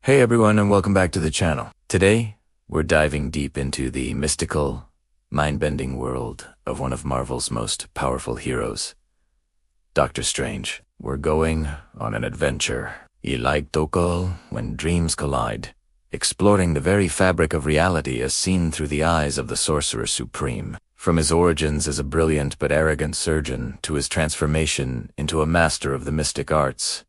Hey everyone, and welcome back to the channel. Today, we're diving deep into the mystical, mind-bending world of one of Marvel's most powerful heroes, Doctor Strange. We're going on an adventure. Ilaitokol, when dreams collide, exploring the very fabric of reality as seen through the eyes of the Sorcerer Supreme. From his origins as a brilliant but arrogant surgeon to his transformation into a master of the mystic arts,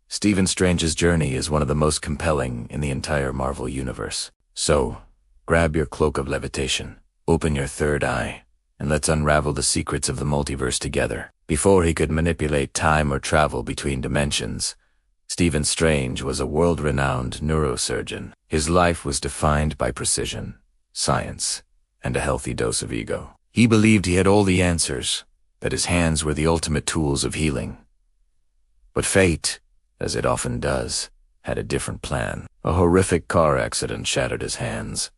Stephen Strange's journey is one of the most compelling in the entire Marvel Universe. So, grab your cloak of levitation, open your third eye, and let's unravel the secrets of the multiverse together. Before he could manipulate time or travel between dimensions, Stephen Strange was a world-renowned neurosurgeon. His life was defined by precision, science, and a healthy dose of ego. He believed he had all the answers, that his hands were the ultimate tools of healing. But fate, as it often does, had a different plan. A horrific car accident shattered his hands,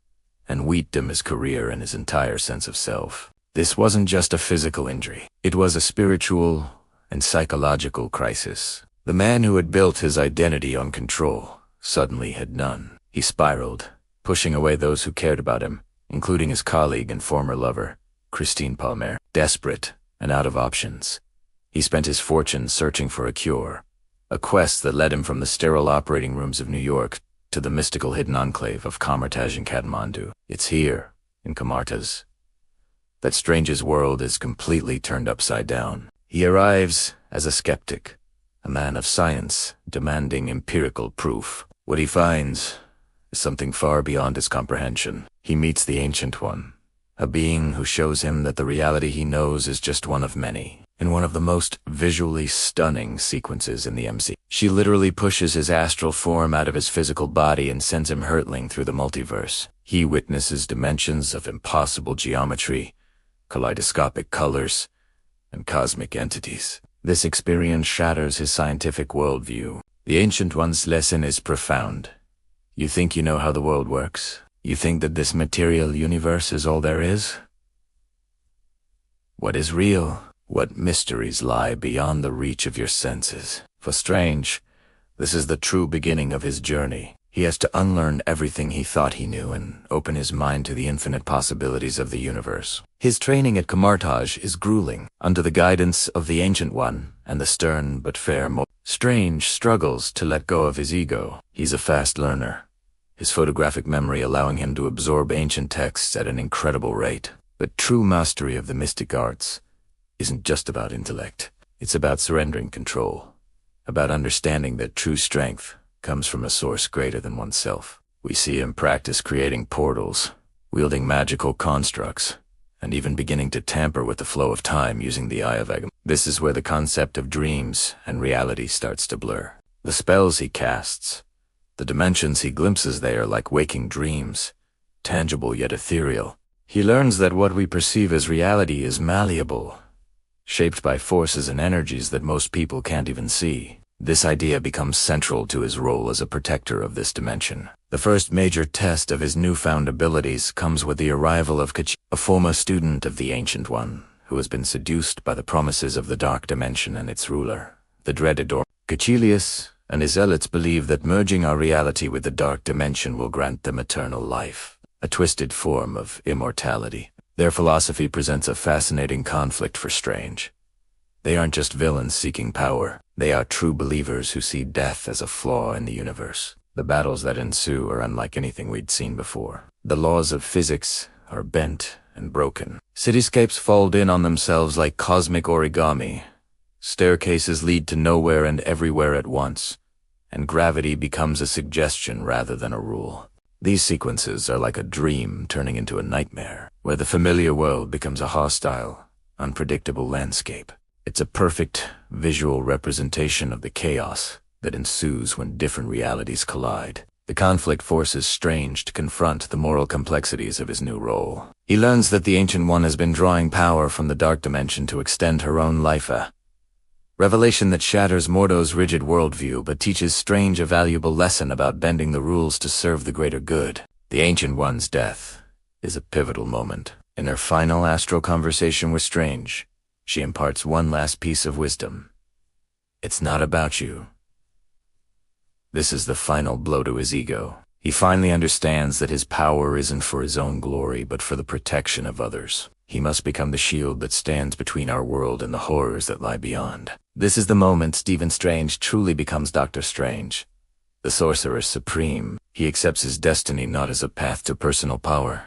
and weakened his career and his entire sense of self. This wasn't just a physical injury. It was a spiritual and psychological crisis. The man who had built his identity on control suddenly had none. He spiraled, pushing away those who cared about him, including his colleague and former lover, Christine Palmer. Desperate and out of options, he spent his fortune searching for a cure, a quest that led him from the sterile operating rooms of New York to the mystical hidden enclave of Kamar-Taj in Kathmandu. It's here, in Kamar-Taj, that Strange's world is completely turned upside down. He arrives as a skeptic, a man of science, demanding empirical proof. What he finds is something far beyond his comprehension. He meets the Ancient One, a being who shows him that the reality he knows is just one of many. In one of the most visually stunning sequences in the MCU, she literally pushes his astral form out of his physical body and sends him hurtling through the multiverse. He witnesses dimensions of impossible geometry, kaleidoscopic colors, and cosmic entities. This experience shatters his scientific worldview. The Ancient One's lesson is profound. You think you know how the world works? You think that this material universe is all there is? What is real? What mysteries lie beyond the reach of your senses? For Strange, this is the true beginning of his journey. He has to unlearn everything he thought he knew and open his mind to the infinite possibilities of the universe. His training at Kamar-Taj is grueling. Under the guidance of the Ancient One and the stern but fair Strange struggles to let go of his ego. He's a fast learner, his photographic memory allowing him to absorb ancient texts at an incredible rate. But true mastery of the mystic arts isn't just about intellect. It's about surrendering control, about understanding that true strength comes from a source greater than oneself. We see him practice creating portals, wielding magical constructs, and even beginning to tamper with the flow of time using the Eye of Agamotto. This is where the concept of dreams and reality starts to blur. The spells he casts, the dimensions he glimpses there like waking dreams, tangible yet ethereal. He learns that what we perceive as reality is malleable, shaped by forces and energies that most people can't even see. This idea becomes central to his role as a protector of this dimension. The first major test of his newfound abilities comes with the arrival of Kachilius, a former student of the Ancient One, who has been seduced by the promises of the Dark Dimension and its ruler, the dreaded Orm. Kachilius and his zealots believe that merging our reality with the Dark Dimension will grant them eternal life, a twisted form of immortality. Their philosophy presents a fascinating conflict for Strange. They aren't just villains seeking power. They are true believers who see death as a flaw in the universe. The battles that ensue are unlike anything we'd seen before. The laws of physics are bent and broken. Cityscapes fold in on themselves like cosmic origami. Staircases lead to nowhere and everywhere at once, and gravity becomes a suggestion rather than a rule. These sequences are like a dream turning into a nightmare, where the familiar world becomes a hostile, unpredictable landscape. It's a perfect visual representation of the chaos that ensues when different realities collide. The conflict forces Strange to confront the moral complexities of his new role. He learns that the Ancient One has been drawing power from the Dark Dimension to extend her own life, a revelation that shatters Mordo's rigid worldview but teaches Strange a valuable lesson about bending the rules to serve the greater good. The Ancient One's death is a pivotal moment. In her final astral conversation with Strange, she imparts one last piece of wisdom. It's not about you. This is the final blow to his ego. He finally understands that his power isn't for his own glory, but for the protection of others. He must become the shield that stands between our world and the horrors that lie beyond. This is the moment Stephen Strange truly becomes Doctor Strange, the Sorcerer Supreme. He accepts his destiny not as a path to personal power,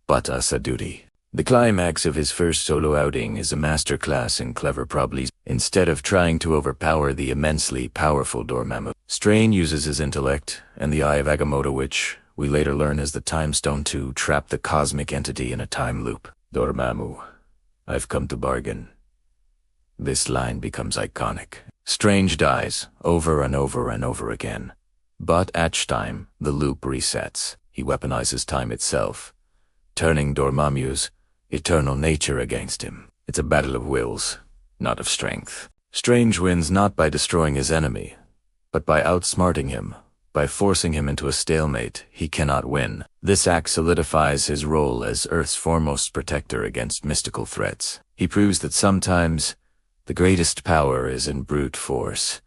but as a duty. The climax of his first solo outing is a masterclass in clever problems. Instead of trying to overpower the immensely powerful Dormammu, Strange uses his intellect and the Eye of Agamotto, which we later learn is the Time Stone, to trap the cosmic entity in a time loop. Dormammu, I've come to bargain. This line becomes iconic. Strange dies over and over and over again. But each time, the loop resets. He weaponizes time itself, turning Dormammu's eternal nature against him. It's a battle of wills, not of strength. Strange wins not by destroying his enemy, but by outsmarting him, by forcing him into a stalemate he cannot win. This act solidifies his role as Earth's foremost protector against mystical threats. He proves that sometimes the greatest power is in brute force,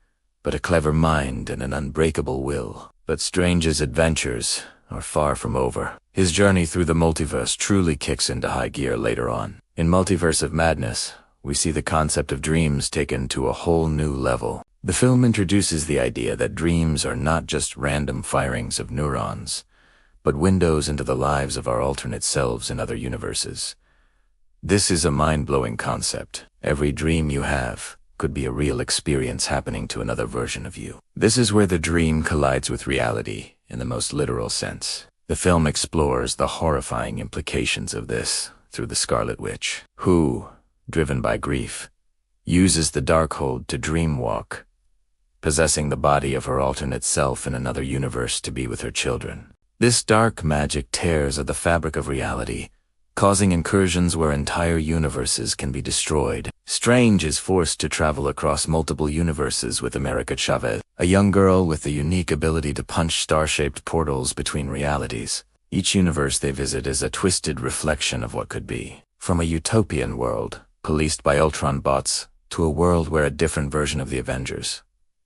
but a clever mind and an unbreakable will. But Strange's adventures are far from over. His journey through the multiverse truly kicks into high gear later on. In Multiverse of Madness, we see the concept of dreams taken to a whole new level. The film introduces the idea that dreams are not just random firings of neurons, but windows into the lives of our alternate selves in other universes. This is a mind-blowing concept. Every dream you have could be a real experience happening to another version of you. This is where the dream collides with reality in the most literal sense. The film explores the horrifying implications of this through the Scarlet Witch, who, driven by grief, uses the Darkhold to dreamwalk, possessing the body of her alternate self in another universe to be with her children. This dark magic tears at the fabric of reality, causing incursions where entire universes can be destroyed. Strange is forced to travel across multiple universes with America Chavez, a young girl with the unique ability to punch star-shaped portals between realities. Each universe they visit is a twisted reflection of what could be. From a utopian world, policed by Ultron bots, to a world where a different version of the Avengers,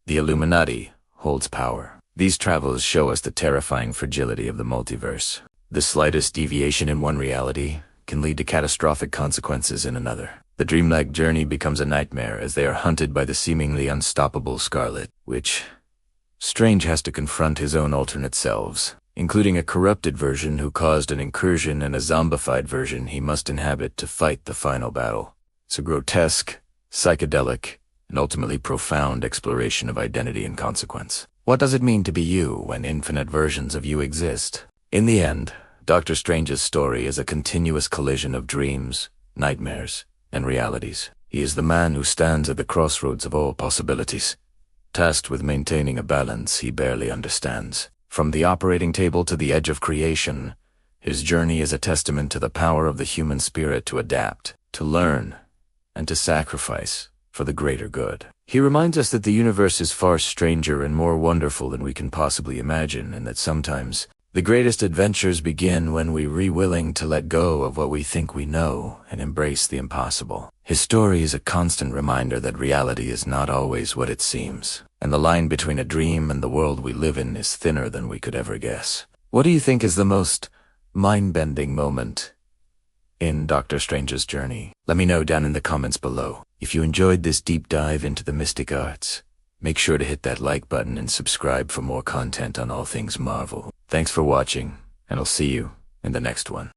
the Illuminati, holds power. These travels show us the terrifying fragility of the multiverse. The slightest deviation in one reality can lead to catastrophic consequences in another. The dreamlike journey becomes a nightmare as they are hunted by the seemingly unstoppable Scarlet Witch. Strange has to confront his own alternate selves, including a corrupted version who caused an incursion and a zombified version he must inhabit to fight the final battle. It's a grotesque, psychedelic, and ultimately profound exploration of identity and consequence. What does it mean to be you when infinite versions of you exist? In the end, Doctor Strange's story is a continuous collision of dreams, nightmares, and realities. He is the man who stands at the crossroads of all possibilities, tasked with maintaining a balance he barely understands. From the operating table to the edge of creation, his journey is a testament to the power of the human spirit to adapt, to learn, and to sacrifice for the greater good. He reminds us that the universe is far stranger and more wonderful than we can possibly imagine, and that sometimes the greatest adventures begin when we're willing to let go of what we think we know and embrace the impossible. His story is a constant reminder that reality is not always what it seems, and the line between a dream and the world we live in is thinner than we could ever guess. What do you think is the most mind-bending moment in Doctor Strange's journey? Let me know down in the comments below. If you enjoyed this deep dive into the mystic arts, make sure to hit that like button and subscribe for more content on all things Marvel. Thanks for watching, and I'll see you in the next one.